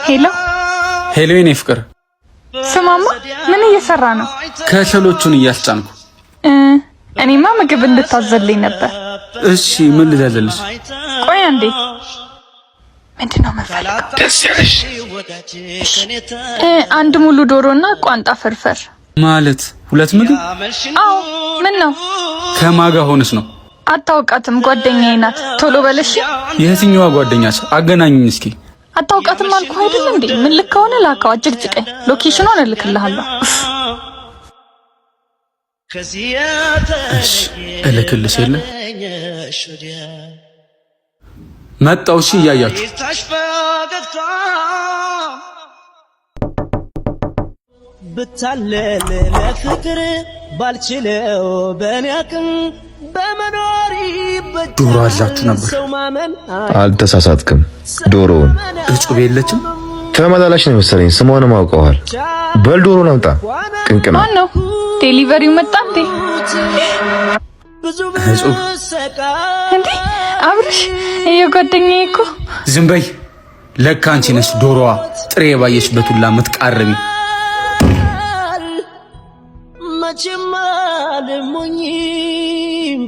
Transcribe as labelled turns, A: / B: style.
A: ሄሎ
B: ሄሎ፣ የኔ ፍቅር
A: ስማማ፣ ምን እየሰራ ነው?
B: ከሸሎቹን እያስጫንኩ።
A: እኔማ ምግብ እንድታዘልኝ ነበር።
B: እሺ ምን ልታዘልሽ?
A: ቆይ አንዴ። ምንድነው መፈልገው?
B: ደስ ያለሽ?
A: አንድ ሙሉ ዶሮና ቋንጣ ፍርፍር።
B: ማለት ሁለት ምግብ?
A: አዎ። ምን ነው?
B: ከማጋ ሆነስ ነው?
A: አታውቃትም? ጓደኛዬ ናት። ቶሎ በለሽ።
B: የትኛዋ ጓደኛሽ? አገናኝኝ እስኪ።
A: አታውቃትም አልኩ አይደል እንዴ? ምን ልክ ከሆነ ላካው፣ አጭቅጭቀኝ። ሎኬሽኑን እልክልሃለሁ።
B: እሺ እልክልሽ የለ መጣው። እሺ እያያችሁ
C: ብታለል ለፍቅር ባልችለው በእኔ አቅም በመኖሪ
B: ዶሮ አላችሁ ነበር?
D: አልተሳሳትክም። ዶሮውን
B: እጩብ የለችም።
D: ተመላላሽ ነው መሰለኝ። ስሟንም አውቀዋል። በል ዶሮ ናምጣ። ቅንቅና
A: ማን ነው? ዴሊቨሪው መጣ እንዴ?
B: እጩብ
A: እንዴ? አብርሽ የጓደኛዬ እኮ።
B: ዝም በይ። ለካ አንቺ ነሽ ዶሮዋ ጥሬ ባየሽበት ሁላ የምትቃርሚ።
C: መቼም አልሞኝም